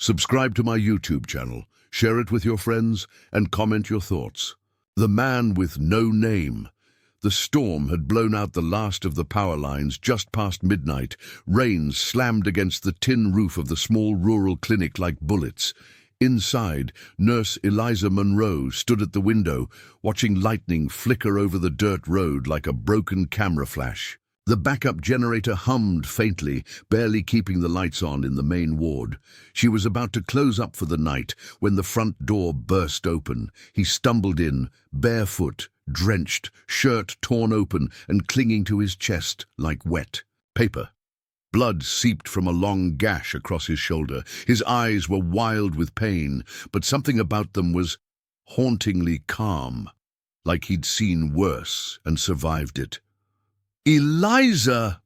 Subscribe to my YouTube channel, share it with your friends, and comment your thoughts. The man with no name. The storm had blown out the last of the power lines just past midnight. Rain slammed against the tin roof of the small rural clinic like bullets. Inside, Nurse Eliza Monroe stood at the window, watching lightning flicker over the dirt road like a broken camera flash. The backup generator hummed faintly, barely keeping the lights on in the main ward. She was about to close up for the night when the front door burst open. He stumbled in, barefoot, drenched, shirt torn open and clinging to his chest like wet paper. Blood seeped from a long gash across his shoulder. His eyes were wild with pain, but something about them was hauntingly calm, like he'd seen worse and survived it. "Eliza!"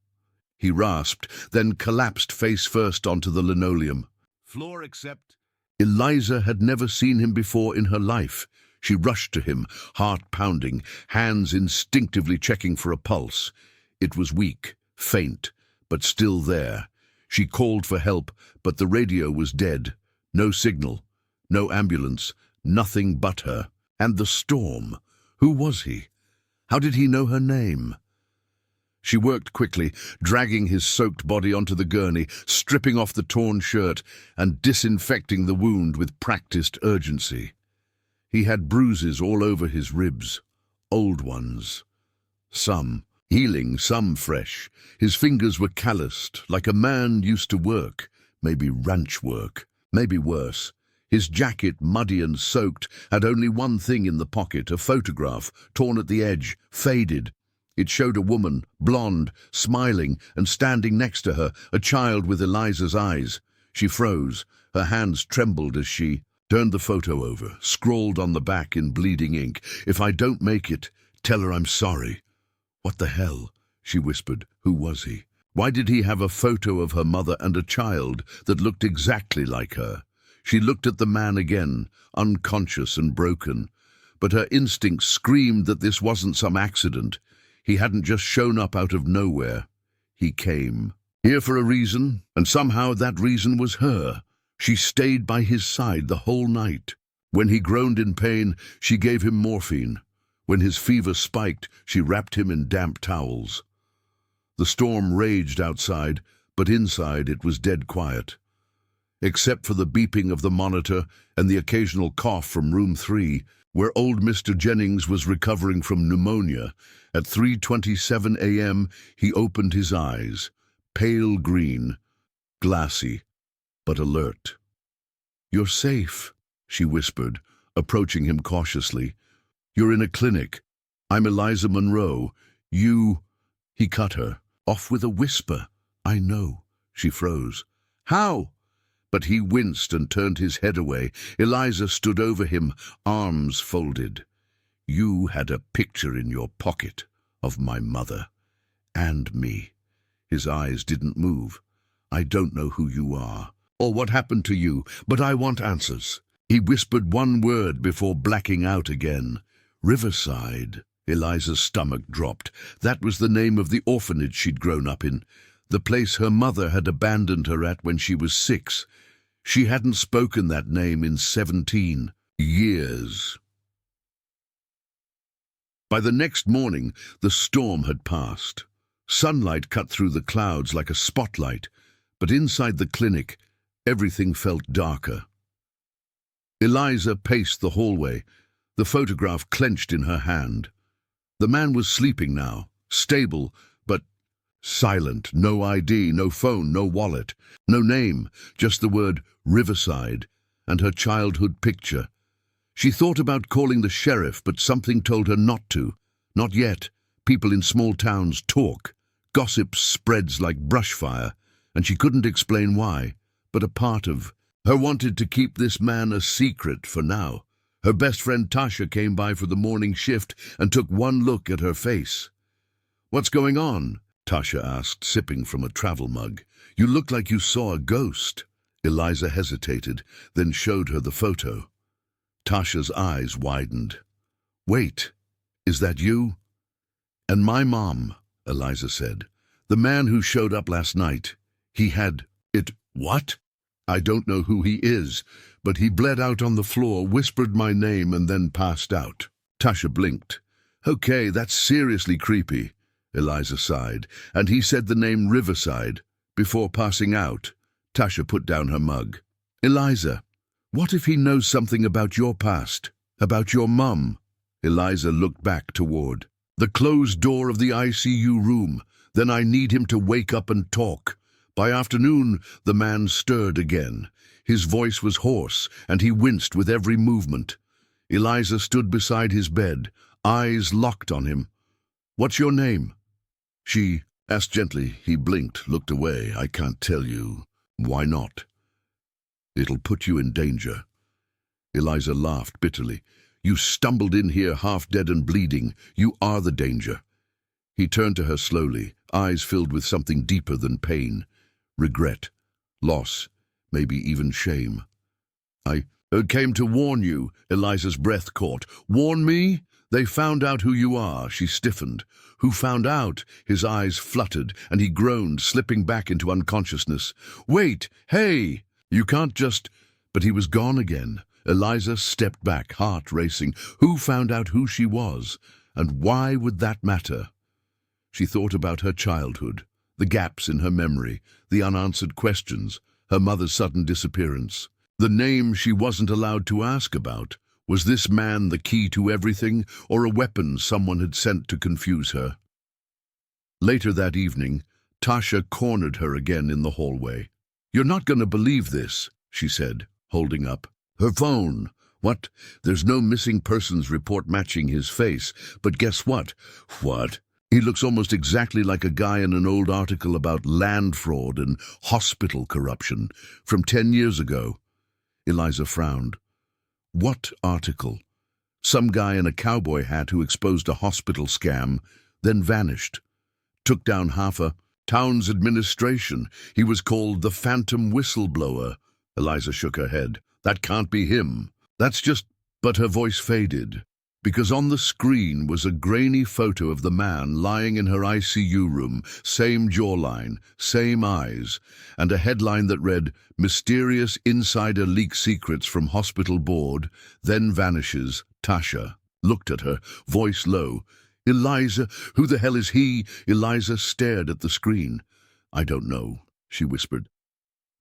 he rasped, then collapsed face first onto the linoleum. Floor except. Eliza had never seen him before in her life. She rushed to him, heart pounding, hands instinctively checking for a pulse. It was weak, faint, but still there. She called for help, but the radio was dead. No signal, no ambulance, nothing but her. And the storm. Who was he? How did he know her name? She worked quickly, dragging his soaked body onto the gurney, stripping off the torn shirt and disinfecting the wound with practiced urgency. He had bruises all over his ribs, old ones. Some healing, some fresh. His fingers were calloused, like a man used to work, maybe ranch work, maybe worse. His jacket, muddy and soaked, had only one thing in the pocket, a photograph, torn at the edge, faded. It showed a woman, blonde, smiling, and standing next to her, a child with Eliza's eyes. She froze. Her hands trembled as she turned the photo over, scrawled on the back in bleeding ink, "If I don't make it, tell her I'm sorry." "What the hell?" she whispered. Who was he? Why did he have a photo of her mother and a child that looked exactly like her? She looked at the man again, unconscious and broken. But her instincts screamed that this wasn't some accident. He hadn't just shown up out of nowhere. He came. Here for a reason, and somehow that reason was her. She stayed by his side the whole night. When he groaned in pain, she gave him morphine. When his fever spiked, she wrapped him in damp towels. The storm raged outside, but inside it was dead quiet. Except for the beeping of the monitor and the occasional cough from room 3, where old Mr. Jennings was recovering from pneumonia. At 3:27 a.m., he opened his eyes, pale green, glassy, but alert. "You're safe," she whispered, approaching him cautiously. "You're in a clinic. I'm Eliza Monroe. You—" He cut her, off with a whisper. "I know." She froze. "How?" But he winced and turned his head away. Eliza stood over him, arms folded. "You had a picture in your pocket of my mother. And me." His eyes didn't move. "I don't know who you are, or what happened to you, but I want answers." He whispered one word before blacking out again. "Riverside." Eliza's stomach dropped. That was the name of the orphanage she'd grown up in, the place her mother had abandoned her at when she was 6. She hadn't spoken that name in 17 years. By the next morning, the storm had passed. Sunlight cut through the clouds like a spotlight, but inside the clinic, everything felt darker. Eliza paced the hallway, the photograph clenched in her hand. The man was sleeping now, stable, but silent. No ID, no phone, no wallet, no name, just the word Riverside and her childhood picture. She thought about calling the sheriff, but something told her not to. Not yet. People in small towns talk. Gossip spreads like brush fire, and she couldn't explain why, but a part of her wanted to keep this man a secret for now. Her best friend Tasha came by for the morning shift and took one look at her face. "What's going on?" Tasha asked, sipping from a travel mug. "You look like you saw a ghost." Eliza hesitated, then showed her the photo. Tasha's eyes widened. "Wait, is that you?" "And my mom," Eliza said. "The man who showed up last night. He had it." "What?" I don't know who he is, but he bled out on the floor, whispered my name, and then passed out. Tasha blinked. Okay, that's seriously creepy, Eliza sighed. And he said the name Riverside before passing out. Tasha put down her mug. Eliza, what if he knows something about your past, about your mum? Eliza looked back toward the closed door of the ICU room. Then I need him to wake up and talk. By afternoon, the man stirred again. His voice was hoarse, and he winced with every movement. Eliza stood beside his bed, eyes locked on him. What's your name? She asked gently. He blinked, looked away. I can't tell you. Why not? It'll put you in danger. Eliza laughed bitterly. You stumbled in here half dead and bleeding. You are the danger. He turned to her slowly, eyes filled with something deeper than pain. Regret, loss, maybe even shame. I came to warn you, Eliza's breath caught. Warn me? They found out who you are, she stiffened. Who found out? His eyes fluttered, and he groaned, slipping back into unconsciousness. Wait, hey! You can't just... But he was gone again. Eliza stepped back, heart racing. Who found out who she was? And why would that matter? She thought about her childhood, the gaps in her memory, the unanswered questions, her mother's sudden disappearance. The name she wasn't allowed to ask about. Was this man the key to everything, or a weapon someone had sent to confuse her? Later that evening, Tasha cornered her again in the hallway. You're not going to believe this, she said, holding up her phone. What? There's no missing persons report matching his face, but guess what? What? He looks almost exactly like a guy in an old article about land fraud and hospital corruption from 10 years ago. Eliza frowned. What article? Some guy in a cowboy hat who exposed a hospital scam, then vanished. Took down half a town's administration. He was called the Phantom Whistleblower. Eliza shook her head. That can't be him. That's just... But her voice faded, because on the screen was a grainy photo of the man lying in her ICU room, same jawline, same eyes, and a headline that read, Mysterious Insider Leaks Secrets from Hospital Board, Then Vanishes. Tasha looked at her, voice low. Eliza, who the hell is he? Eliza stared at the screen. I don't know, she whispered,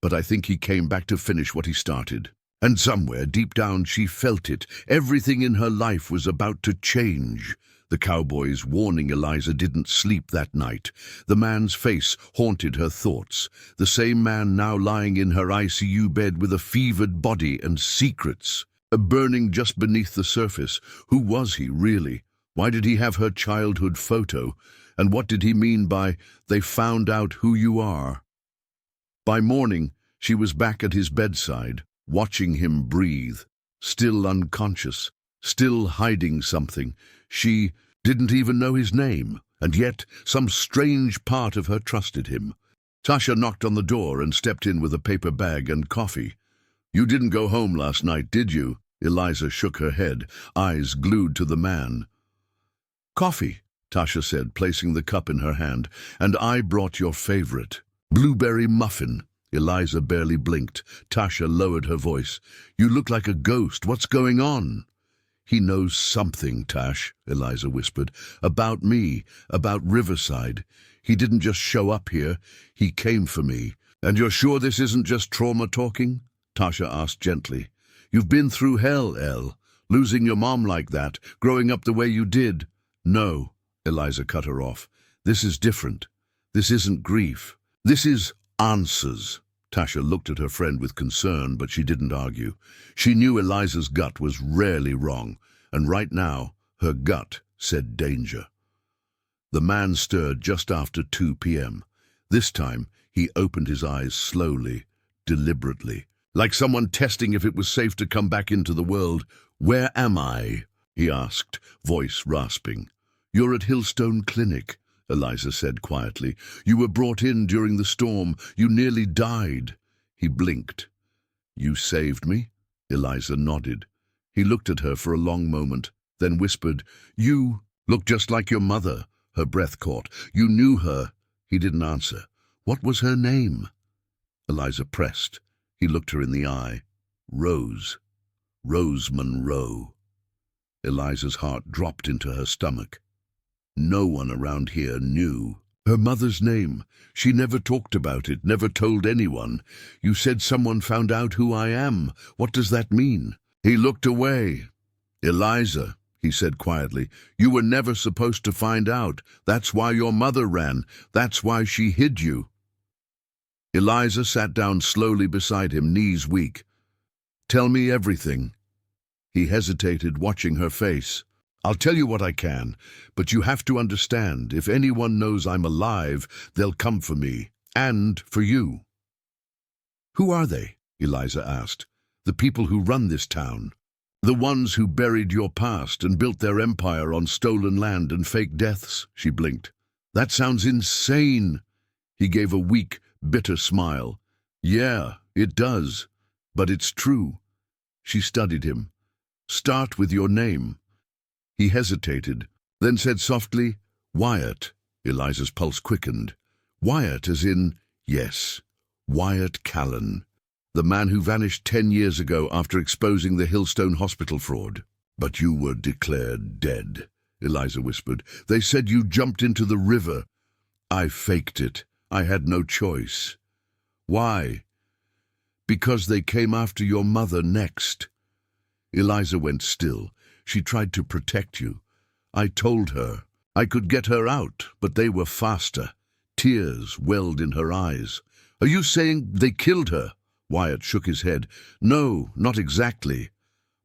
but I think he came back to finish what he started. And somewhere, deep down, she felt it. Everything in her life was about to change. The cowboy's warning Eliza didn't sleep that night. The man's face haunted her thoughts. The same man now lying in her ICU bed with a fevered body and secrets. Burning just beneath the surface. Who was he, really? Why did he have her childhood photo? And what did he mean by, they found out who you are? By morning, she was back at his bedside, watching him breathe, still unconscious, still hiding something. She didn't even know his name, and yet some strange part of her trusted him. Tasha knocked on the door and stepped in with a paper bag and coffee. You didn't go home last night, did you? Eliza shook her head, eyes glued to the man. Coffee, Tasha said, placing the cup in her hand, and I brought your favorite, blueberry muffin. Eliza barely blinked. Tasha lowered her voice. You look like a ghost. What's going on? He knows something, Tash, Eliza whispered. About me, about Riverside. He didn't just show up here. He came for me. And you're sure this isn't just trauma talking? Tasha asked gently. You've been through hell, Elle. Losing your mom like that, growing up the way you did. No, Eliza cut her off. This is different. This isn't grief. This is answers. Tasha looked at her friend with concern, but she didn't argue. She knew Eliza's gut was rarely wrong, and right now, her gut said danger. The man stirred just after 2 p.m. This time, he opened his eyes slowly, deliberately, like someone testing if it was safe to come back into the world. Where am I? He asked, voice rasping. You're at Hillstone Clinic, Eliza said quietly. You were brought in during the storm. You nearly died. He blinked. You saved me? Eliza nodded. He looked at her for a long moment, then whispered, You look just like your mother. Her breath caught. You knew her. He didn't answer. What was her name? Eliza pressed. He looked her in the eye. Rose. Rose Monroe. Eliza's heart dropped into her stomach. No one around here knew. Her mother's name. She never talked about it, never told anyone. You said someone found out who I am. What does that mean? He looked away. Eliza, he said quietly, you were never supposed to find out. That's why your mother ran. That's why she hid you. Eliza sat down slowly beside him, knees weak. Tell me everything. He hesitated, watching her face. I'll tell you what I can, but you have to understand, if anyone knows I'm alive, they'll come for me, and for you. Who are they? Eliza asked. The people who run this town. The ones who buried your past and built their empire on stolen land and fake deaths, she blinked. That sounds insane. He gave a weak, bitter smile. Yeah, it does, but it's true. She studied him. Start with your name. He hesitated, then said softly, Wyatt. Eliza's pulse quickened. Wyatt as in, yes, Wyatt Callan. The man who vanished 10 years ago after exposing the Hillstone hospital fraud. But you were declared dead, Eliza whispered. They said you jumped into the river. I faked it. I had no choice. Why? Because they came after your mother next. Eliza went still. She tried to protect you. I told her. I could get her out, but they were faster. Tears welled in her eyes. Are you saying they killed her? Wyatt shook his head. No, not exactly.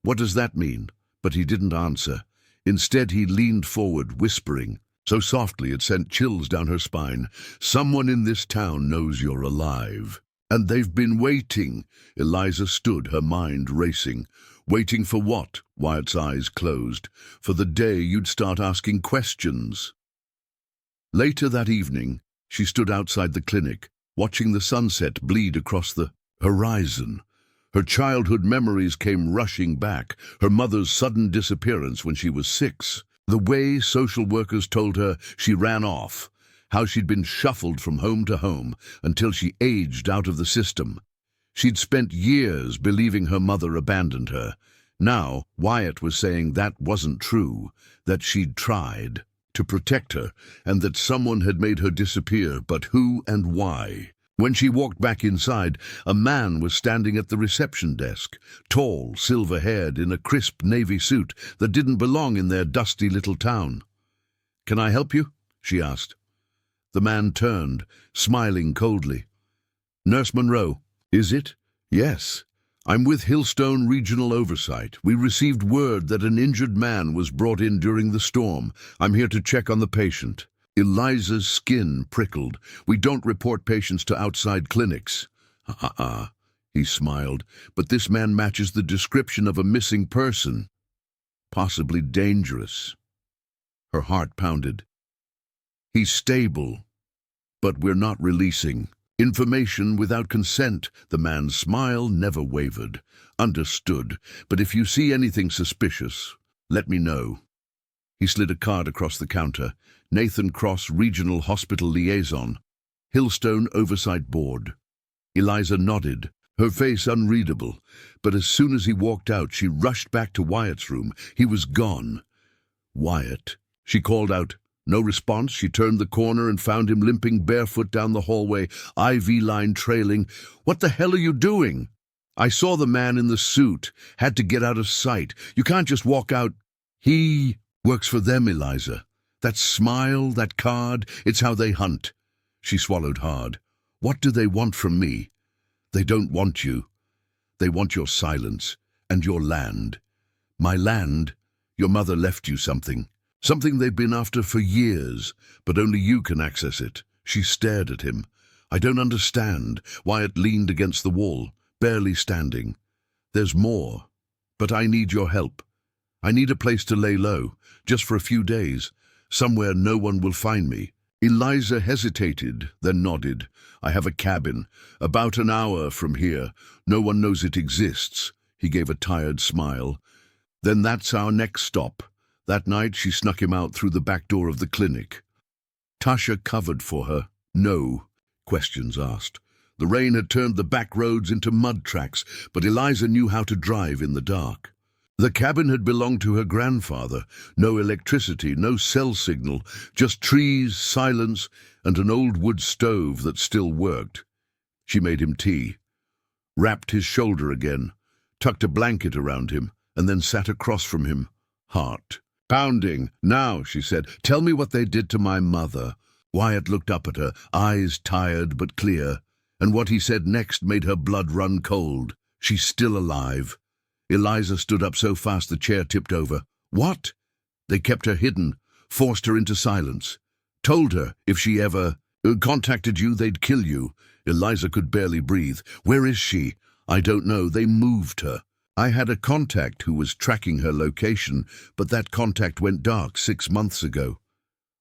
What does that mean? But he didn't answer. Instead, he leaned forward, whispering, so softly it sent chills down her spine. Someone in this town knows you're alive. And they've been waiting. Eliza stood, her mind racing. Waiting for what? Wyatt's eyes closed. For the day you'd start asking questions. Later that evening, she stood outside the clinic, watching the sunset bleed across the horizon. Her childhood memories came rushing back, her mother's sudden disappearance when she was 6, the way social workers told her she ran off, how she'd been shuffled from home to home until she aged out of the system. She'd spent years believing her mother abandoned her. Now, Wyatt was saying that wasn't true, that she'd tried to protect her, and that someone had made her disappear, but who and why? When she walked back inside, a man was standing at the reception desk, tall, silver-haired, in a crisp navy suit that didn't belong in their dusty little town. Can I help you? She asked. The man turned, smiling coldly. Nurse Monroe. Is it? Yes. I'm with Hillstone Regional Oversight. We received word that an injured man was brought in during the storm. I'm here to check on the patient. Eliza's skin prickled. We don't report patients to outside clinics. He smiled. But this man matches the description of a missing person. Possibly dangerous. Her heart pounded. He's stable, but we're not releasing information without consent. The man's smile never wavered. Understood, but if you see anything suspicious, let me know. He slid a card across the counter. Nathan Cross, Regional Hospital Liaison. Hillstone Oversight Board. Eliza nodded, her face unreadable, but as soon as he walked out, she rushed back to Wyatt's room. He was gone. Wyatt, she called out. No response. She turned the corner and found him limping barefoot down the hallway, IV line trailing. What the hell are you doing? I saw the man in the suit. Had to get out of sight. You can't just walk out. He works for them, Eliza. That smile, that card, it's how they hunt. She swallowed hard. What do they want from me? They don't want you. They want your silence and your land. My land? Your mother left you something. Something they've been after for years, but only you can access it. She stared at him. I don't understand. Wyatt leaned against the wall, barely standing. There's more, but I need your help. I need a place to lay low, just for a few days, somewhere no one will find me. Eliza hesitated, then nodded. I have a cabin, about an hour from here. No one knows it exists. He gave a tired smile. Then that's our next stop. That night she snuck him out through the back door of the clinic. Tasha covered for her. No questions asked. The rain had turned the back roads into mud tracks, but Eliza knew how to drive in the dark. The cabin had belonged to her grandfather. No electricity, no cell signal, just trees, silence, and an old wood stove that still worked. She made him tea, wrapped his shoulder again, tucked a blanket around him, and then sat across from him, heart pounding. "Now," she said, "tell me what they did to my mother." Wyatt looked up at her, eyes tired but clear, and what he said next made her blood run cold. "She's still alive." Eliza stood up so fast the chair tipped over. "What?" "They kept her hidden, forced her into silence. Told her if she ever contacted you, they'd kill you." Eliza could barely breathe. "Where is she?" "I don't know. They moved her. I had a contact who was tracking her location, but that contact went dark 6 months ago."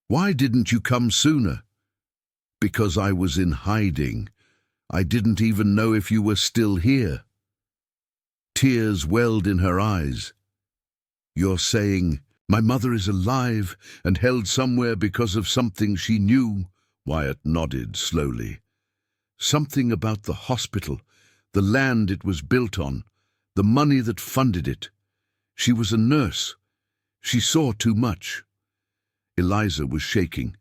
"Why didn't you come sooner?" "Because I was in hiding. I didn't even know if you were still here." Tears welled in her eyes. "You're saying my mother is alive and held somewhere because of something she knew?" Wyatt nodded slowly. "Something about the hospital, the land it was built on, the money that funded it. She was a nurse. She saw too much." Eliza was shaking.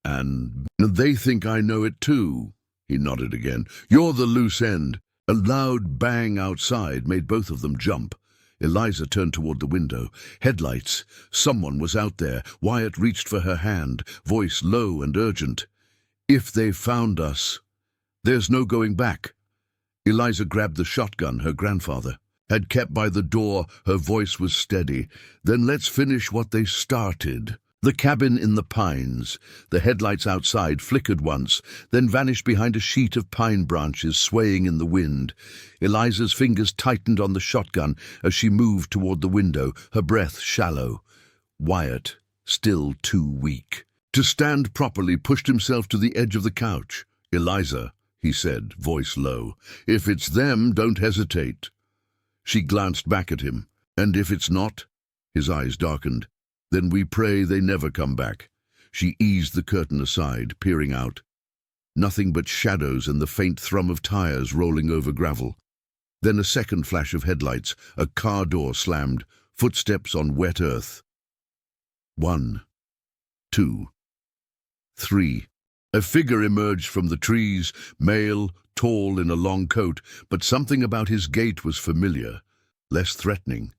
"And they think I know it too." He nodded again. "You're the loose end." A loud bang outside made both of them jump. Eliza turned toward the window. Headlights. Someone was out there. Wyatt reached for her hand, voice low and urgent. "If they found us, there's no going back." Eliza grabbed the shotgun her grandfather had kept by the door. Her voice was steady. "Then let's finish what they started." The cabin in the pines. The headlights outside flickered once, then vanished behind a sheet of pine branches swaying in the wind. Eliza's fingers tightened on the shotgun as she moved toward the window, her breath shallow. Wyatt, still too weak to stand properly, pushed himself to the edge of the couch. "Eliza," he said, voice low, "if it's them, don't hesitate." She glanced back at him. "And if it's not?" His eyes darkened. "Then we pray they never come back." She eased the curtain aside, peering out. Nothing but shadows and the faint thrum of tires rolling over gravel. Then a second flash of headlights, a car door slammed, footsteps on wet earth. 1, 2, 3. A figure emerged from the trees, male, tall in a long coat, but something about his gait was familiar, less threatening.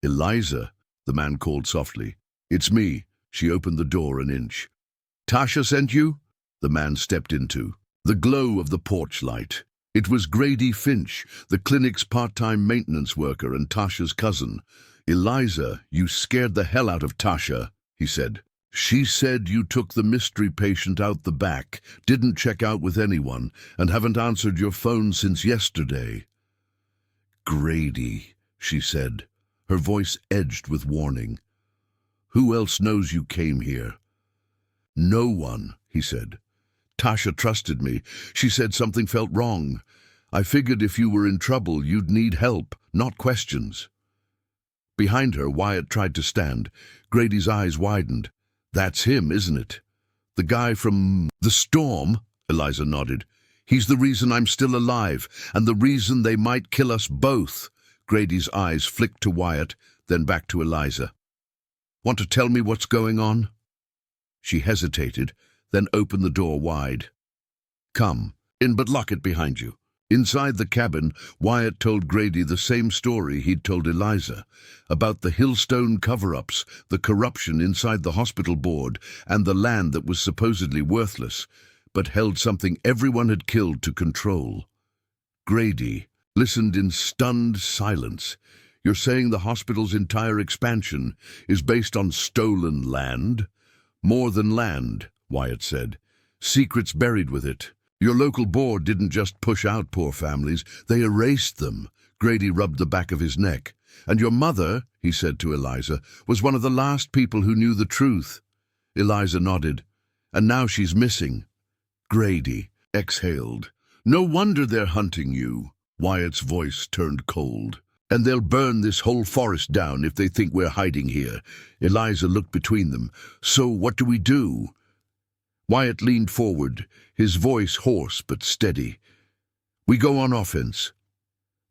"Eliza," the man called softly. "It's me." She opened the door an inch. "Tasha sent you?" The man stepped into the glow of the porch light. It was Grady Finch, the clinic's part-time maintenance worker and Tasha's cousin. "Eliza, you scared the hell out of Tasha," he said. "She said you took the mystery patient out the back, didn't check out with anyone, and haven't answered your phone since yesterday." "Grady," she said, her voice edged with warning. "Who else knows you came here?" "No one," he said. "Tasha trusted me. She said something felt wrong. I figured if you were in trouble, you'd need help, not questions." Behind her, Wyatt tried to stand. Grady's eyes widened. "That's him, isn't it? The guy from the storm?" Eliza nodded. "He's the reason I'm still alive, and the reason they might kill us both." Grady's eyes flicked to Wyatt, then back to Eliza. "Want to tell me what's going on?" She hesitated, then opened the door wide. "Come in, but lock it behind you." Inside the cabin, Wyatt told Grady the same story he'd told Eliza, about the Hillstone cover-ups, the corruption inside the hospital board, and the land that was supposedly worthless, but held something everyone had killed to control. Grady listened in stunned silence. "You're saying the hospital's entire expansion is based on stolen land?" "More than land," Wyatt said. "Secrets buried with it. Your local board didn't just push out poor families, they erased them." Grady rubbed the back of his neck. "And your mother," he said to Eliza, "was one of the last people who knew the truth." Eliza nodded. "And now she's missing." Grady exhaled. "No wonder they're hunting you." Wyatt's voice turned cold. "And they'll burn this whole forest down if they think we're hiding here." Eliza looked between them. "So what do we do?" Wyatt leaned forward, his voice hoarse but steady. We go on offense.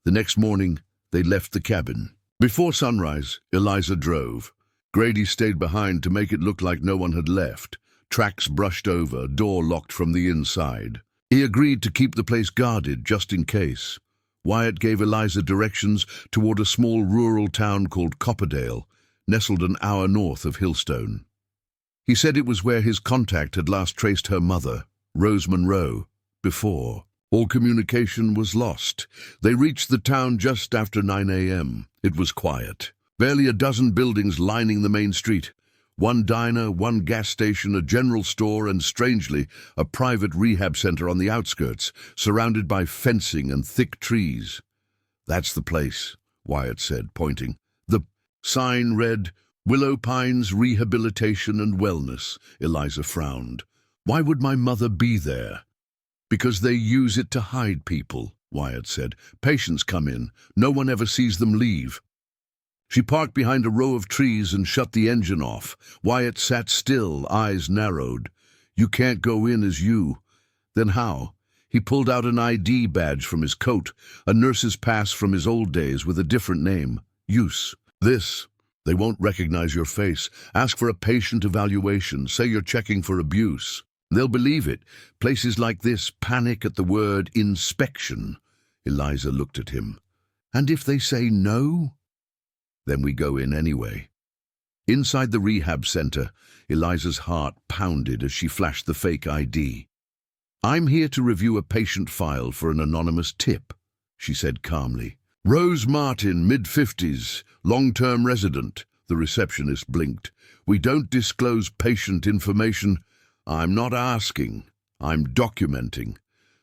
The next morning, they left the cabin. Before sunrise, Eliza drove. Grady stayed behind to make it look like no one had left. Tracks brushed over, door locked from the inside. He agreed to keep the place guarded just in case. Wyatt gave Eliza directions toward a small rural town called Copperdale, nestled an hour north of Hillstone. He said it was where his contact had last traced her mother, Rose Monroe, before. All communication was lost. They reached the town just after 9 a.m. It was quiet. Barely a dozen buildings lining the main street. One diner, one gas station, a general store, and strangely, a private rehab center on the outskirts, surrounded by fencing and thick trees. "That's the place," Wyatt said, pointing. The sign read, "Willow Pines Rehabilitation and Wellness." Eliza frowned. "Why would my mother be there?" "Because they use it to hide people," Wyatt said. "Patients come in. No one ever sees them leave." She parked behind a row of trees and shut the engine off. Wyatt sat still, eyes narrowed. "You can't go in as you." "Then how?" He pulled out an ID badge from his coat, a nurse's pass from his old days with a different name. "Use. This. They won't recognize your face. Ask for a patient evaluation. Say you're checking for abuse. They'll believe it. Places like this panic at the word inspection." Eliza looked at him. "And if they say no?" "Then we go in anyway." Inside the rehab center, Eliza's heart pounded as she flashed the fake ID. "I'm here to review a patient file for an anonymous tip," she said calmly. "Rose Martin, mid-50s, long-term resident." The receptionist blinked. "We don't disclose patient information." "I'm not asking. I'm documenting.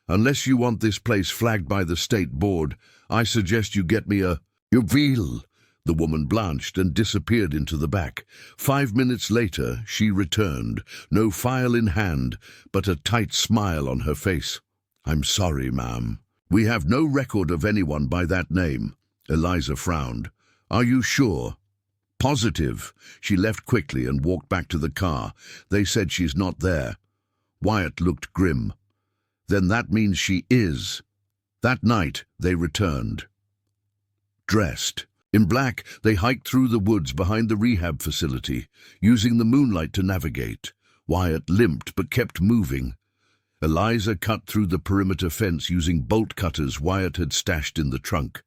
Unless you want this place flagged by the state board, I suggest you get me a will." The woman blanched and disappeared into the back. 5 minutes later, she returned, no file in hand, but a tight smile on her face. "I'm sorry, ma'am. We have no record of anyone by that name." Eliza frowned. "Are you sure?" "Positive." She left quickly and walked back to the car. "They said she's not there." Wyatt looked grim. "Then that means she is." That night, they returned. Dressed. In black, they hiked through the woods behind the rehab facility, using the moonlight to navigate. Wyatt limped but kept moving. Eliza cut through the perimeter fence using bolt cutters Wyatt had stashed in the trunk.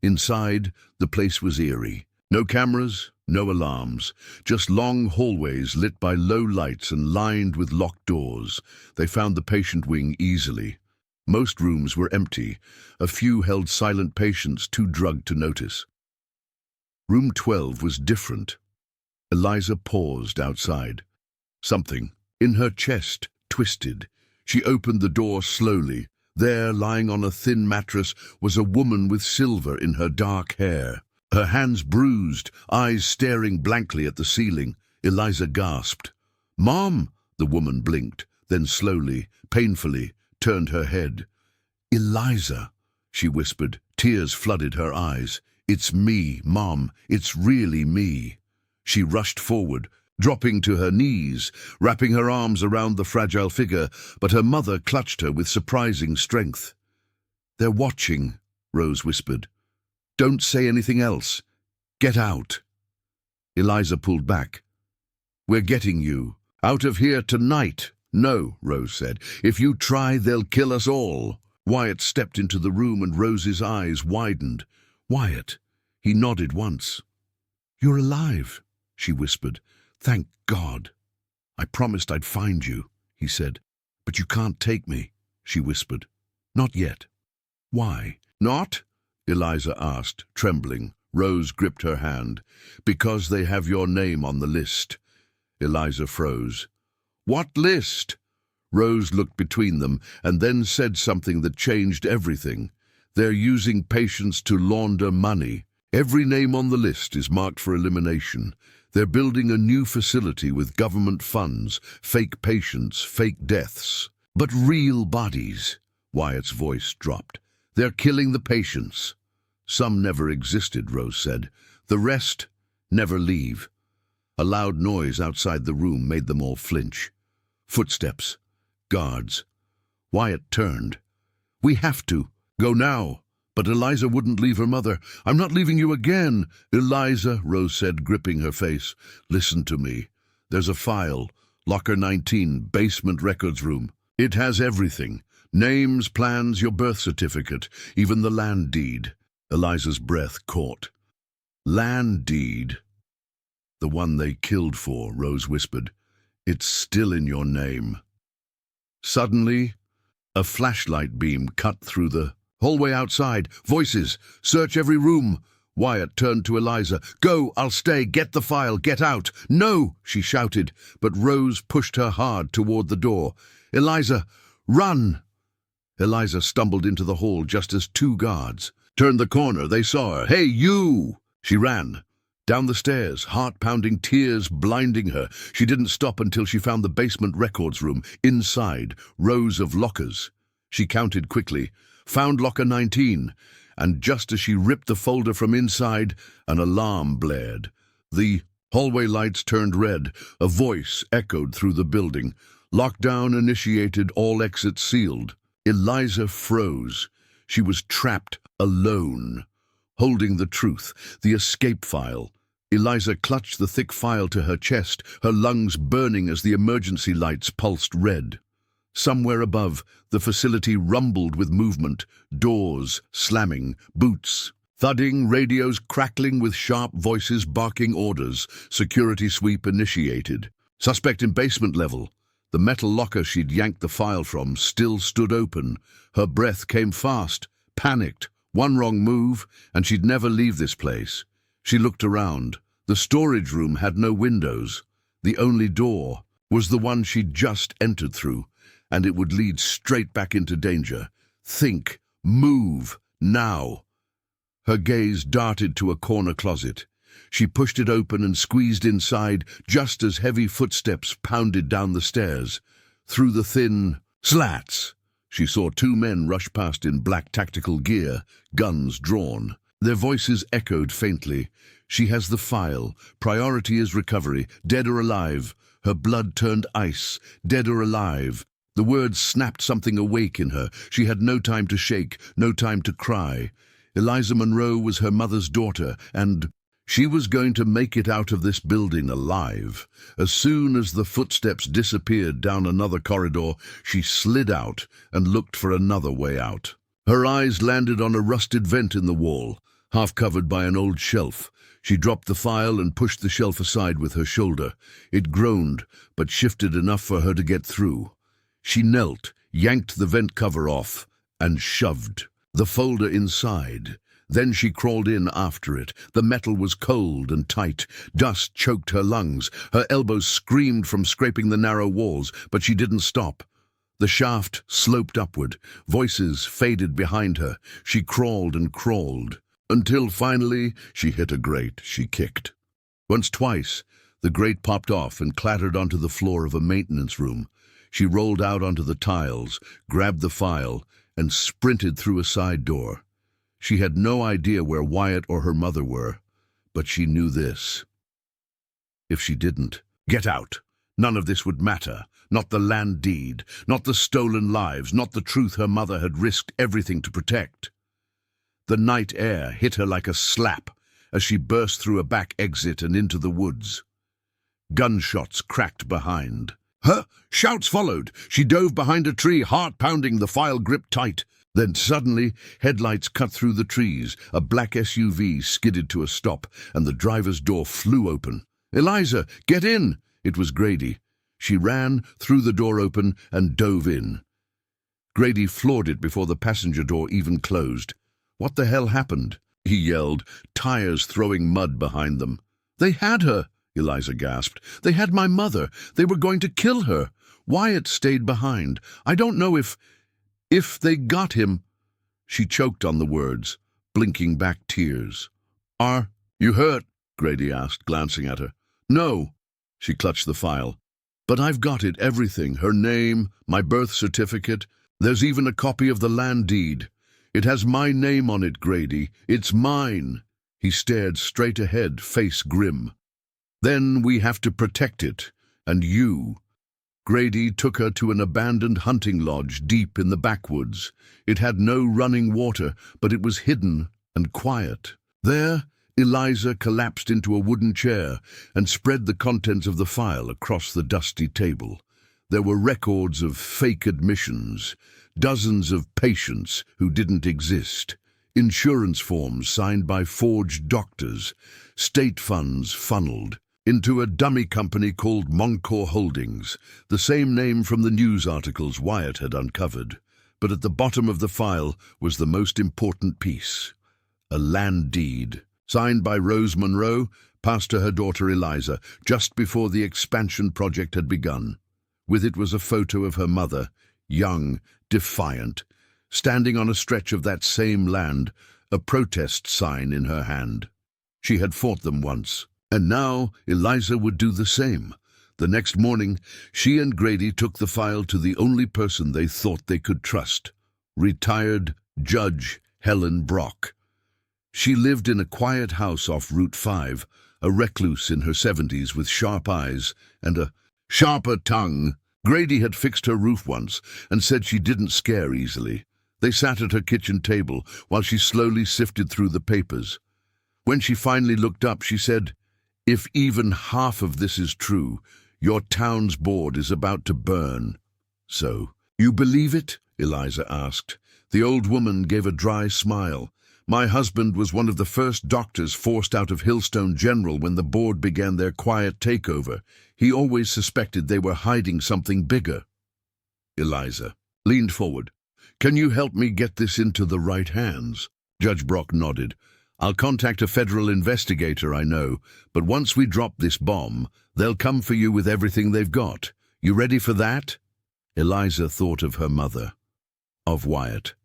Inside, the place was eerie. No cameras, no alarms, just long hallways lit by low lights and lined with locked doors. They found the patient wing easily. Most rooms were empty. A few held silent patients too drugged to notice. Room 12 was different. Eliza paused outside. Something in her chest twisted. She opened the door slowly. There, lying on a thin mattress, was a woman with silver in her dark hair. Her hands bruised, eyes staring blankly at the ceiling. Eliza gasped. "Mom!" The woman blinked, then slowly, painfully, turned her head. "Eliza," she whispered. Tears flooded her eyes. "It's me, Mom. It's really me." She rushed forward, dropping to her knees, wrapping her arms around the fragile figure, but her mother clutched her with surprising strength. "They're watching," Rose whispered. "Don't say anything else. Get out." Eliza pulled back. "We're getting you. Out of here tonight." "No," Rose said. "If you try, they'll kill us all." Wyatt stepped into the room and Rose's eyes widened. "Wyatt." He nodded once. "You're alive," she whispered. "Thank God." "I promised I'd find you," he said. "But you can't take me," she whispered. "Not yet." "Why?" "Not?" Eliza asked, trembling. Rose gripped her hand. "Because they have your name on the list." Eliza froze. "What list?" Rose looked between them and then said something that changed everything. "They're using patients to launder money. Every name on the list is marked for elimination. They're building a new facility with government funds, fake patients, fake deaths. But real bodies." Wyatt's voice dropped. "They're killing the patients." "Some never existed," Rose said. "The rest never leave." A loud noise outside the room made them all flinch. Footsteps. Guards. Wyatt turned. We have to. Go now. But Eliza wouldn't leave her mother. I'm not leaving you again. Eliza, Rose said, gripping her face. Listen to me. There's a file. Locker 19, basement records room. It has everything. Names, plans, your birth certificate, even the land deed. Eliza's breath caught. Land deed? The one they killed for, Rose whispered. It's still in your name. Suddenly, a flashlight beam cut through the hallway outside. Voices. Search every room. Wyatt turned to Eliza. Go, I'll stay. Get the file. Get out. No, she shouted, but Rose pushed her hard toward the door. Eliza, run! Eliza stumbled into the hall just as two guards turned the corner. They saw her. Hey, you! She ran. Down the stairs, heart-pounding, tears blinding her. She didn't stop until she found the basement records room. Inside, rows of lockers. She counted quickly, found locker 19, and just as she ripped the folder from inside, an alarm blared. The hallway lights turned red. A voice echoed through the building. Lockdown initiated, all exits sealed. Eliza froze. She was trapped alone, holding the truth, the escape file. Eliza clutched the thick file to her chest, her lungs burning as the emergency lights pulsed red. Somewhere above, the facility rumbled with movement, doors slamming, boots thudding, radios crackling with sharp voices barking orders. Security sweep initiated. Suspect in basement level. The metal locker she'd yanked the file from still stood open. Her breath came fast, panicked. One wrong move, and she'd never leave this place. She looked around. The storage room had no windows. The only door was the one she'd just entered through, and it would lead straight back into danger. Think, move, now. Her gaze darted to a corner closet. She pushed it open and squeezed inside just as heavy footsteps pounded down the stairs. Through the thin slats, she saw two men rush past in black tactical gear, guns drawn. Their voices echoed faintly. She has the file. Priority is recovery. Dead or alive. Her blood turned ice. Dead or alive. The words snapped something awake in her. She had no time to shake, no time to cry. Eliza Monroe was her mother's daughter, and she was going to make it out of this building alive. As soon as the footsteps disappeared down another corridor, she slid out and looked for another way out. Her eyes landed on a rusted vent in the wall, half covered by an old shelf. She dropped the file and pushed the shelf aside with her shoulder. It groaned, but shifted enough for her to get through. She knelt, yanked the vent cover off, and shoved the folder inside. Then she crawled in after it. The metal was cold and tight. Dust choked her lungs. Her elbows screamed from scraping the narrow walls, but she didn't stop. The shaft sloped upward. Voices faded behind her. She crawled and crawled, until finally she hit a grate. She kicked. Once, twice, the grate popped off and clattered onto the floor of a maintenance room. She rolled out onto the tiles, grabbed the file, and sprinted through a side door. She had no idea where Wyatt or her mother were, but she knew this. If she didn't get out, none of this would matter. Not the land deed, not the stolen lives, not the truth her mother had risked everything to protect. The night air hit her like a slap as she burst through a back exit and into the woods. Gunshots cracked behind. Shouts followed. She dove behind a tree, heart pounding, the file gripped tight. Then suddenly, headlights cut through the trees. A black SUV skidded to a stop, and the driver's door flew open. "Eliza, get in!" It was Grady. She ran, threw the door open, and dove in. Grady floored it before the passenger door even closed. "What the hell happened?" he yelled, tires throwing mud behind them. "They had her!" Eliza gasped. "They had my mother. They were going to kill her. Wyatt stayed behind. I don't know if they got him." She choked on the words, blinking back tears. "Are you hurt?" Grady asked, glancing at her. "No." She clutched the file. "But I've got it, everything. Her name, my birth certificate. There's even a copy of the land deed. It has my name on it, Grady. It's mine." He stared straight ahead, face grim. "Then we have to protect it. And you. Grady took her to an abandoned hunting lodge deep in the backwoods. It had no running water, but it was hidden and quiet. There, Eliza collapsed into a wooden chair and spread the contents of the file across the dusty table. There were records of fake admissions, dozens of patients who didn't exist, insurance forms signed by forged doctors, state funds funneled into a dummy company called Moncor Holdings, the same name from the news articles Wyatt had uncovered. But at the bottom of the file was the most important piece, a land deed, signed by Rose Monroe, passed to her daughter Eliza, just before the expansion project had begun. With it was a photo of her mother, young, defiant, standing on a stretch of that same land, a protest sign in her hand. She had fought them once, and now Eliza would do the same. The next morning, she and Grady took the file to the only person they thought they could trust, retired Judge Helen Brock. She lived in a quiet house off Route 5, a recluse in her 70s with sharp eyes and a sharper tongue. Grady had fixed her roof once and said she didn't scare easily. They sat at her kitchen table while she slowly sifted through the papers. When she finally looked up, she said, "If even half of this is true, your town's board is about to burn." "So, you believe it?" Eliza asked. The old woman gave a dry smile. "My husband was one of the first doctors forced out of Hillstone General when the board began their quiet takeover. He always suspected they were hiding something bigger." Eliza leaned forward. "Can you help me get this into the right hands?" Judge Brock nodded. "I'll contact a federal investigator I know, but once we drop this bomb, they'll come for you with everything they've got. You ready for that?" Eliza thought of her mother, of Wyatt,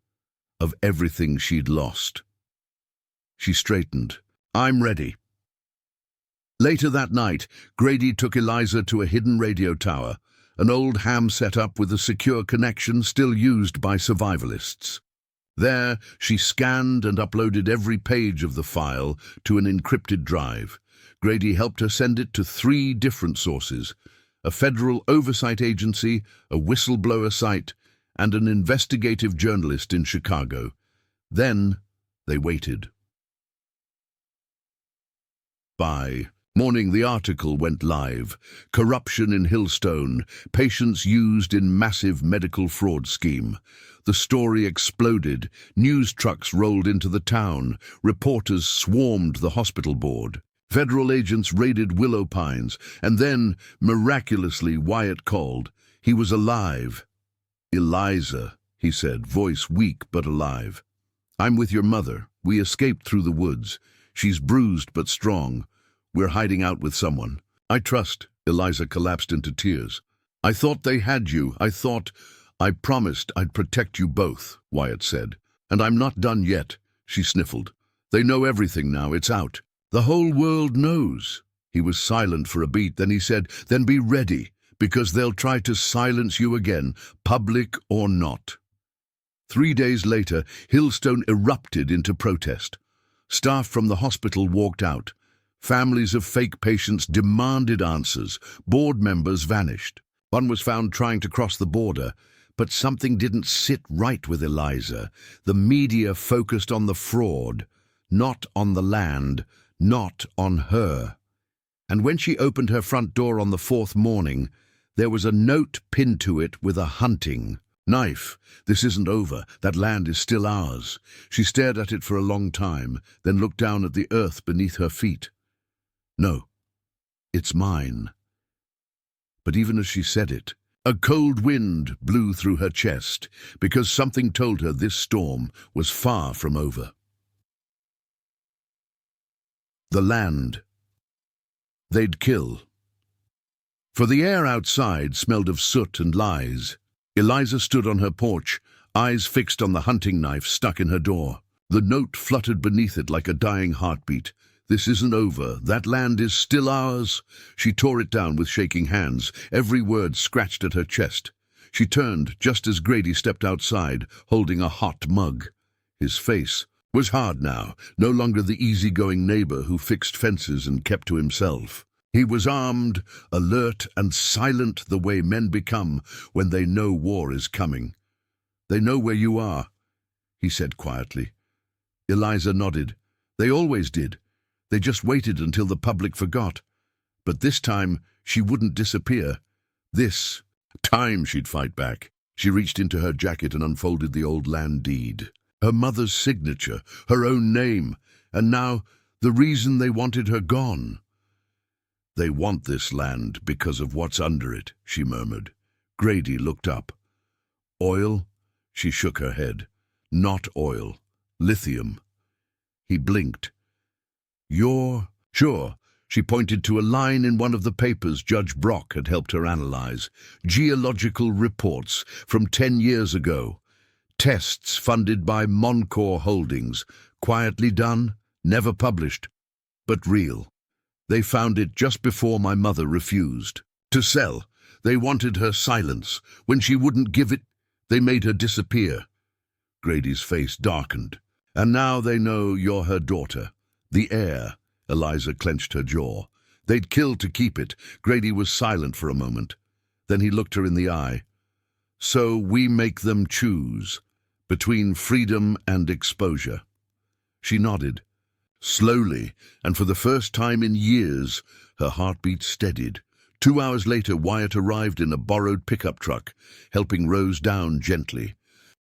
of everything she'd lost. She straightened. "I'm ready." Later that night, Grady took Eliza to a hidden radio tower, an old ham setup with a secure connection still used by survivalists. There, she scanned and uploaded every page of the file to an encrypted drive. Grady helped her send it to 3 different sources: a federal oversight agency, a whistleblower site, and an investigative journalist in Chicago. Then they waited. By morning, the article went live. Corruption in Hillstone, patients used in massive medical fraud scheme. The story exploded. News trucks rolled into the town. Reporters swarmed the hospital board. Federal agents raided Willow Pines. And then, miraculously, Wyatt called. He was alive. "Eliza," he said, voice weak but alive. "I'm with your mother. We escaped through the woods. She's bruised but strong. We're hiding out with someone I trust." Eliza collapsed into tears. "I thought they had you. I promised I'd protect you both," Wyatt said. "And I'm not done yet," she sniffled. "They know everything now. It's out. The whole world knows." He was silent for a beat, then he said, "Then be ready, because they'll try to silence you again, public or not." 3 days later, Hillstone erupted into protest. Staff from the hospital walked out. Families of fake patients demanded answers. Board members vanished. One was found trying to cross the border, but something didn't sit right with Eliza. The media focused on the fraud, not on the land, not on her. And when she opened her front door on the 4th morning, there was a note pinned to it with a hunting knife. "This isn't over. That land is still ours." She stared at it for a long time, then looked down at the earth beneath her feet. "No, it's mine." But even as she said it, a cold wind blew through her chest, because something told her this storm was far from over. The land. They'd kill. For the air outside smelled of soot and lies. Eliza stood on her porch, eyes fixed on the hunting knife stuck in her door. The note fluttered beneath it like a dying heartbeat. "This isn't over. That land is still ours." She tore it down with shaking hands, every word scratched at her chest. She turned just as Grady stepped outside, holding a hot mug. His face was hard now, no longer the easygoing neighbor who fixed fences and kept to himself. He was armed, alert, and silent the way men become when they know war is coming. "They know where you are," he said quietly. Eliza nodded. "They always did. They just waited until the public forgot. But this time, she wouldn't disappear. This time she'd fight back." She reached into her jacket and unfolded the old land deed. Her mother's signature, her own name, and now the reason they wanted her gone. "They want this land because of what's under it," she murmured. Grady looked up. "Oil?" She shook her head. "Not oil. Lithium." He blinked. "You're sure?" She pointed to a line in one of the papers Judge Brock had helped her analyze. Geological reports from 10 years ago. Tests funded by Moncor Holdings. Quietly done, never published, but real. They found it just before my mother refused to sell. They wanted her silence. When she wouldn't give it, they made her disappear. Grady's face darkened. "And now they know you're her daughter. The heir." Eliza clenched her jaw. "They'd kill to keep it." Grady was silent for a moment. Then he looked her in the eye. "So we make them choose between freedom and exposure." She nodded. Slowly, and for the first time in years, her heartbeat steadied. 2 hours later, Wyatt arrived in a borrowed pickup truck, helping Rose down gently.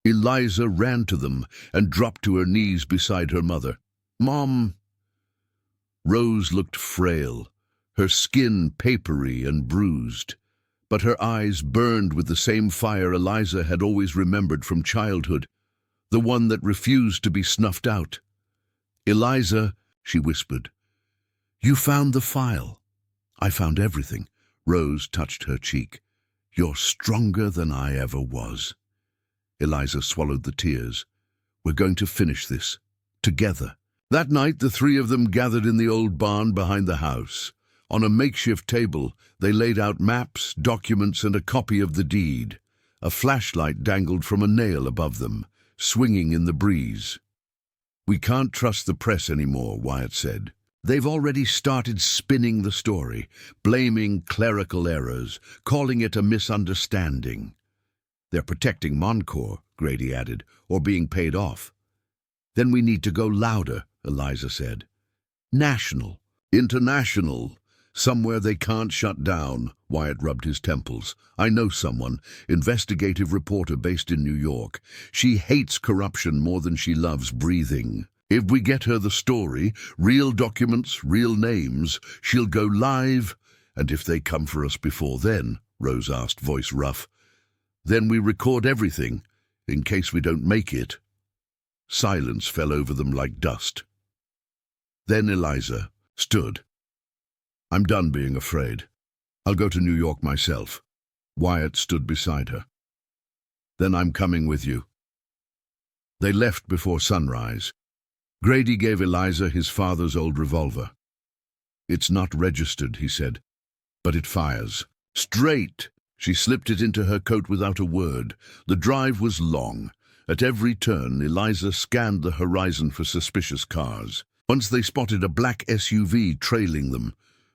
Eliza ran to them and dropped to her knees beside her mother. "Mom." Rose looked frail, her skin papery and bruised, but her eyes burned with the same fire Eliza had always remembered from childhood, the one that refused to be snuffed out. "Eliza," she whispered, "you found the file." "I found everything." Rose touched her cheek. "You're stronger than I ever was." Eliza swallowed the tears. "We're going to finish this, together." That night, the three of them gathered in the old barn behind the house. On a makeshift table, they laid out maps, documents, and a copy of the deed. A flashlight dangled from a nail above them, swinging in the breeze. "We can't trust the press anymore," Wyatt said. "They've already started spinning the story, blaming clerical errors, calling it a misunderstanding." "They're protecting Moncor," Grady added, "or being paid off." "Then we need to go louder," Eliza said. "National." "International. Somewhere they can't shut down." Wyatt rubbed his temples. "I know someone, investigative reporter based in New York. She hates corruption more than she loves breathing. If we get her the story, real documents, real names, she'll go live." "And if they come for us before then?" Rose asked, voice rough. "Then we record everything, in case we don't make it." Silence fell over them like dust. Then Eliza stood. "I'm done being afraid. I'll go to New York myself." Wyatt stood beside her. "Then I'm coming with you." They left before sunrise. Grady gave Eliza his father's old revolver. "It's not registered," he said, "but it fires. Straight." She slipped it into her coat without a word. The drive was long. At every turn, Eliza scanned the horizon for suspicious cars. Once they spotted a black SUV trailing them,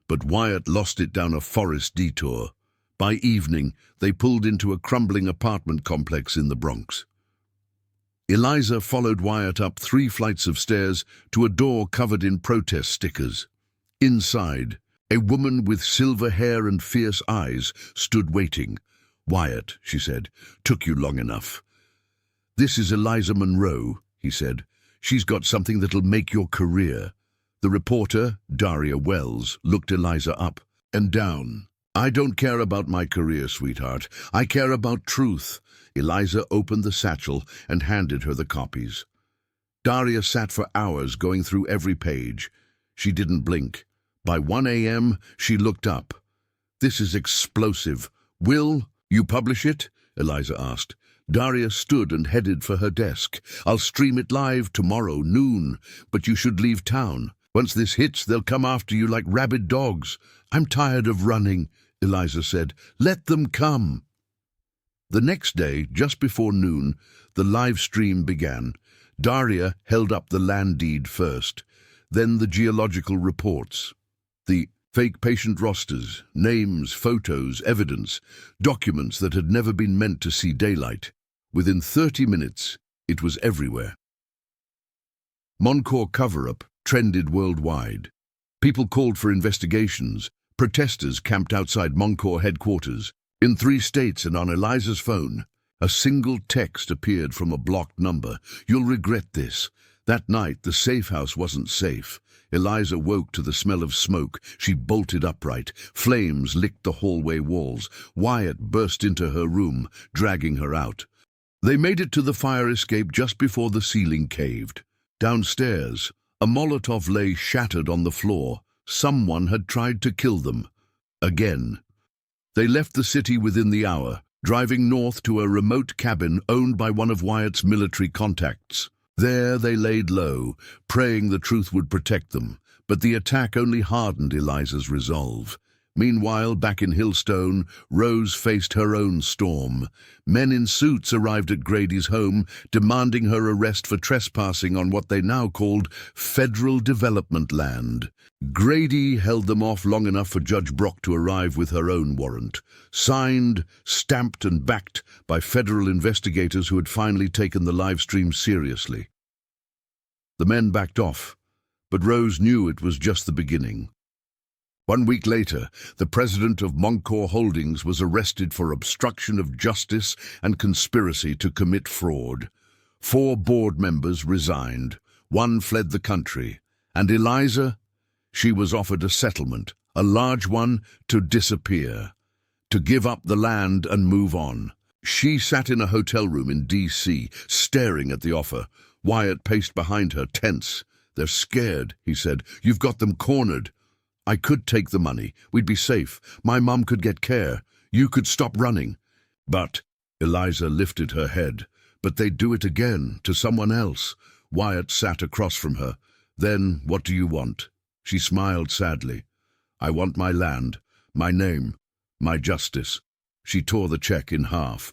but Wyatt lost it down a forest detour. By evening, they pulled into a crumbling apartment complex in the Bronx. Eliza followed Wyatt up 3 flights of stairs to a door covered in protest stickers. Inside, a woman with silver hair and fierce eyes stood waiting. "Wyatt," she said, "took you long enough." "This is Eliza Monroe," he said. "She's got something that'll make your career." The reporter, Daria Wells, looked Eliza up and down. "I don't care about my career, sweetheart. I care about truth." Eliza opened the satchel and handed her the copies. Daria sat for hours going through every page. She didn't blink. By 1 a.m., she looked up. "This is explosive. Will you publish it?" Eliza asked. Daria stood and headed for her desk. "I'll stream it live tomorrow, noon, but you should leave town. Once this hits, they'll come after you like rabid dogs." "I'm tired of running," Eliza said. "Let them come." The next day, just before noon, the live stream began. Daria held up the land deed first, then the geological reports. The Fake patient rosters, names, photos, evidence, documents that had never been meant to see daylight. Within 30 minutes, it was everywhere. Moncor cover-up trended worldwide. People called for investigations. Protesters camped outside Moncor headquarters. In 3 states and on Eliza's phone, a single text appeared from a blocked number. "You'll regret this." That night, the safe house wasn't safe. Eliza woke to the smell of smoke. She bolted upright. Flames licked the hallway walls. Wyatt burst into her room, dragging her out. They made it to the fire escape just before the ceiling caved. Downstairs, a Molotov lay shattered on the floor. Someone had tried to kill them. Again. They left the city within the hour, driving north to a remote cabin owned by one of Wyatt's military contacts. There they laid low, praying the truth would protect them, but the attack only hardened Eliza's resolve. Meanwhile, back in Hillstone, Rose faced her own storm. Men in suits arrived at Grady's home, demanding her arrest for trespassing on what they now called federal development land. Grady held them off long enough for Judge Brock to arrive with her own warrant, signed, stamped and backed by federal investigators who had finally taken the live stream seriously. The men backed off, but Rose knew it was just the beginning. 1 week later, the president of Moncor Holdings was arrested for obstruction of justice and conspiracy to commit fraud. 4 board members resigned. 1 fled the country. And Eliza? She was offered a settlement, a large one, to disappear, to give up the land and move on. She sat in a hotel room in D.C., staring at the offer. Wyatt paced behind her, tense. "They're scared," he said. "You've got them cornered." "I could take the money. We'd be safe. My mum could get care. You could stop running." "But," Eliza lifted her head, "but they'd do it again, to someone else." Wyatt sat across from her. "Then what do you want?" She smiled sadly. "I want my land, my name, my justice." She tore the check in half.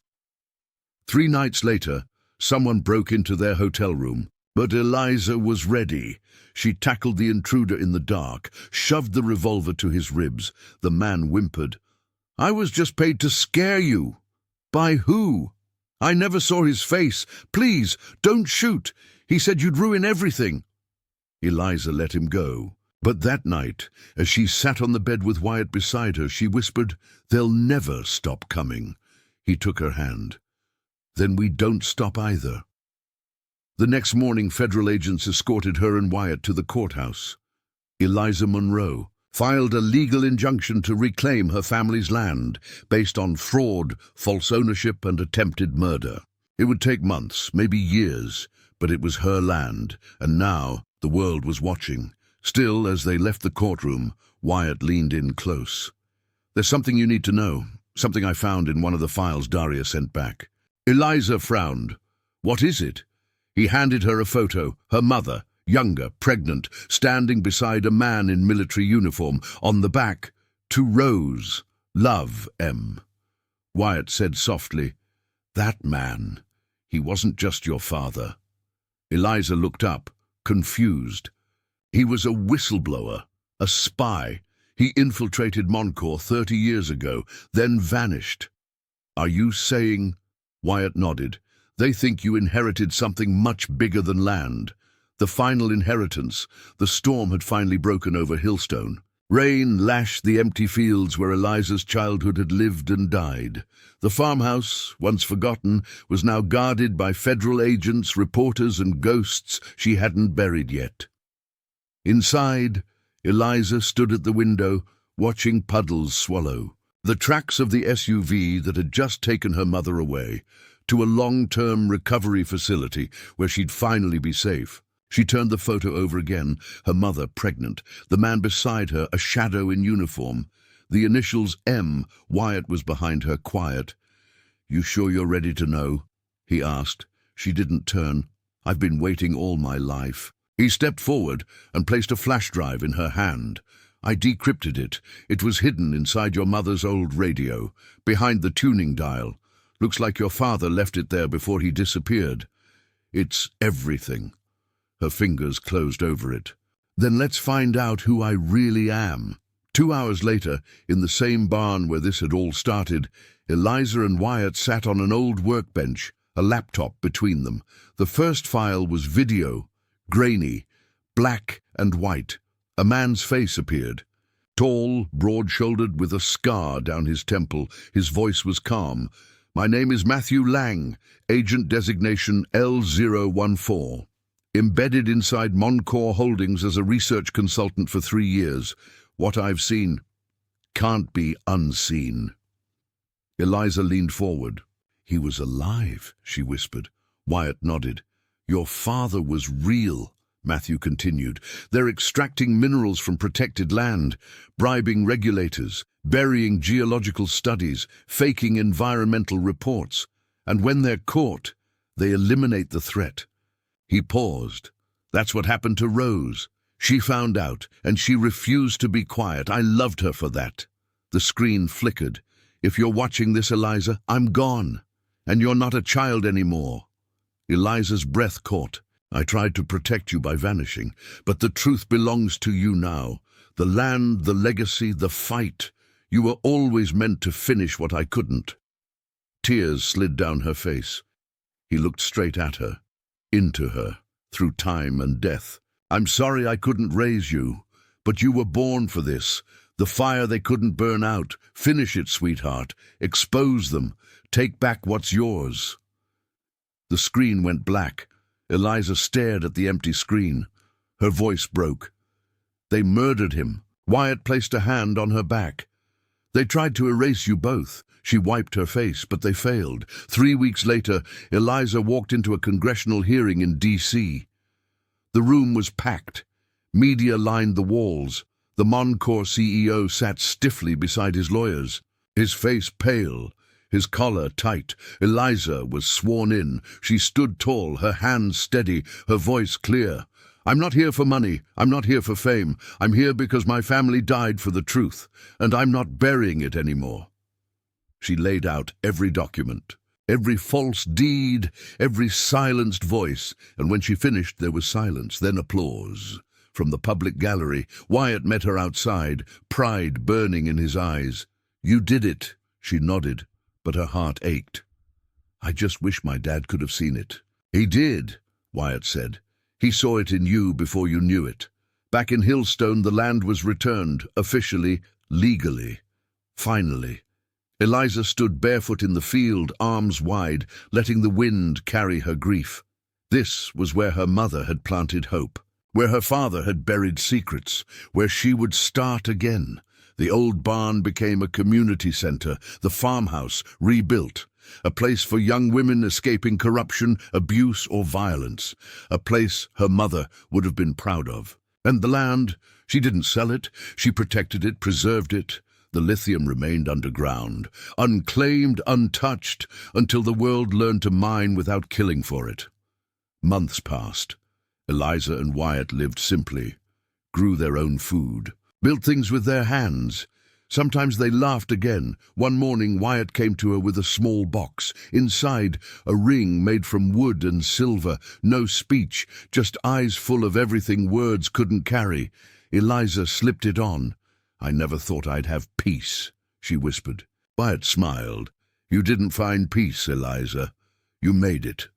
3 nights later, someone broke into their hotel room. But Eliza was ready. She tackled the intruder in the dark, shoved the revolver to his ribs. The man whimpered. "I was just paid to scare you." "By who?" "I never saw his face. Please, don't shoot. He said you'd ruin everything." Eliza let him go. But that night, as she sat on the bed with Wyatt beside her, she whispered, "They'll never stop coming." He took her hand. "Then we don't stop either." The next morning, federal agents escorted her and Wyatt to the courthouse. Eliza Monroe filed a legal injunction to reclaim her family's land based on fraud, false ownership, and attempted murder. It would take months, maybe years, but it was her land, and now the world was watching. Still, as they left the courtroom, Wyatt leaned in close. "There's something you need to know, something I found in one of the files Daria sent back." Eliza frowned. "What is it?" He handed her a photo, her mother, younger, pregnant, standing beside a man in military uniform. On the back, "To Rose, love, M." Wyatt said softly, "That man, he wasn't just your father." Eliza looked up, confused. "He was a whistleblower, a spy. He infiltrated Moncor 30 years ago, then vanished." "Are you saying—" Wyatt nodded. "They think you inherited something much bigger than land. The final inheritance. The storm had finally broken over Hillstone. Rain lashed the empty fields where Eliza's childhood had lived and died. The farmhouse, once forgotten, was now guarded by federal agents, reporters, and ghosts she hadn't buried yet." Inside, Eliza stood at the window, watching puddles swallow. The tracks of the SUV that had just taken her mother away, to a long-term recovery facility where she'd finally be safe. She turned the photo over again, her mother pregnant, the man beside her a shadow in uniform. The initials M. Wyatt was behind her, quiet. "You sure you're ready to know?" he asked. She didn't turn. "I've been waiting all my life." He stepped forward and placed a flash drive in her hand. "I decrypted it. It was hidden inside your mother's old radio, behind the tuning dial. Looks like your father left it there before he disappeared. It's everything." Her fingers closed over it. "Then let's find out who I really am. 2 hours later, in the same barn where this had all started, Eliza and Wyatt sat on an old workbench, a laptop between them. The first file was video, grainy, black and white. A man's face appeared. Tall, broad-shouldered, with a scar down his temple, his voice was calm. "My name is Matthew Lang, agent designation L014. Embedded inside Moncor Holdings as a research consultant for 3 years. What I've seen can't be unseen." Eliza leaned forward. "He was alive," she whispered. Wyatt nodded. "Your father was real," Matthew continued. "They're extracting minerals from protected land, bribing regulators, burying geological studies, faking environmental reports. And when they're caught, they eliminate the threat." He paused. "That's what happened to Rose. She found out, and she refused to be quiet. I loved her for that." The screen flickered. "If you're watching this, Eliza, I'm gone, and you're not a child anymore." Eliza's breath caught. "I tried to protect you by vanishing, but the truth belongs to you now. The land, the legacy, the fight. You were always meant to finish what I couldn't." Tears slid down her face. He looked straight at her, into her, through time and death. "I'm sorry I couldn't raise you, but you were born for this. The fire they couldn't burn out. Finish it, sweetheart. Expose them. Take back what's yours." The screen went black. Eliza stared at the empty screen. Her voice broke. "They murdered him." Wyatt placed a hand on her back. "They tried to erase you both." She wiped her face, but they failed. 3 weeks later, Eliza walked into a congressional hearing in D.C. The room was packed. Media lined the walls. The Moncor CEO sat stiffly beside his lawyers, his face pale, his collar tight. Eliza was sworn in. She stood tall, her hands steady, her voice clear. "I'm not here for money. I'm not here for fame. I'm here because my family died for the truth, and I'm not burying it anymore." She laid out every document, every false deed, every silenced voice, and when she finished there was silence, then applause. From the public gallery, Wyatt met her outside, pride burning in his eyes. "You did it," she nodded, but her heart ached. "I just wish my dad could have seen it." "He did," Wyatt said. "He saw it in you before you knew it. Back in Hillstone, the land was returned, officially, legally. Finally." Eliza stood barefoot in the field, arms wide, letting the wind carry her grief. This was where her mother had planted hope, where her father had buried secrets, where she would start again. The old barn became a community center, the farmhouse rebuilt, a place for young women escaping corruption, abuse, or violence, a place her mother would have been proud of. And the land, she didn't sell it, she protected it, preserved it. The lithium remained underground, unclaimed, untouched, until the world learned to mine without killing for it. Months passed. Eliza and Wyatt lived simply, grew their own food, built things with their hands. Sometimes they laughed again. One morning, Wyatt came to her with a small box. Inside, a ring made from wood and silver. No speech, just eyes full of everything words couldn't carry. Eliza slipped it on. "I never thought I'd have peace," she whispered. Wyatt smiled. "You didn't find peace, Eliza. You made it."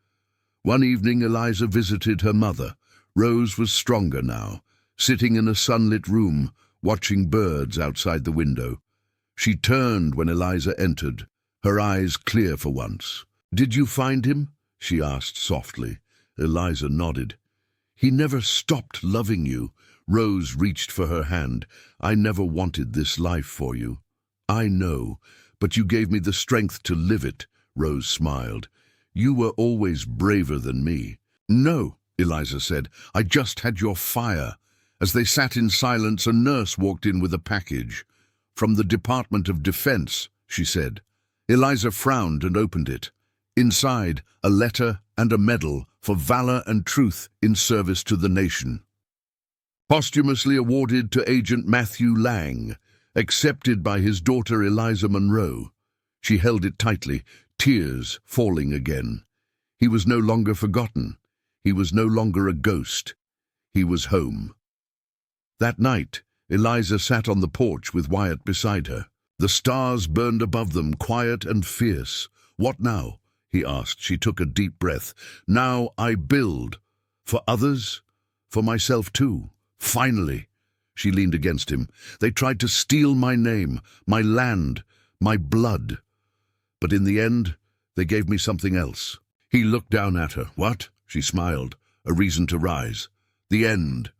One evening, Eliza visited her mother. Rose was stronger now, sitting in a sunlit room, watching birds outside the window. She turned when Eliza entered, her eyes clear for once. "Did you find him?" she asked softly. Eliza nodded. "He never stopped loving you." Rose reached for her hand. "I never wanted this life for you." "I know, but you gave me the strength to live it," Rose smiled. "You were always braver than me." "No," Eliza said. "I just had your fire." As they sat in silence, a nurse walked in with a package. "From the Department of Defense," she said. Eliza frowned and opened it. Inside, a letter and a medal for valor and truth in service to the nation. Posthumously awarded to Agent Matthew Lang, accepted by his daughter Eliza Monroe. She held it tightly, tears falling again. He was no longer forgotten. He was no longer a ghost. He was home. That night, Eliza sat on the porch with Wyatt beside her. The stars burned above them, quiet and fierce. "What now?" he asked. She took a deep breath. "Now I build. For others, for myself too. Finally." She leaned against him. "They tried to steal my name, my land, my blood. But in the end, they gave me something else." He looked down at her. "What?" She smiled. "A reason to rise." "The end.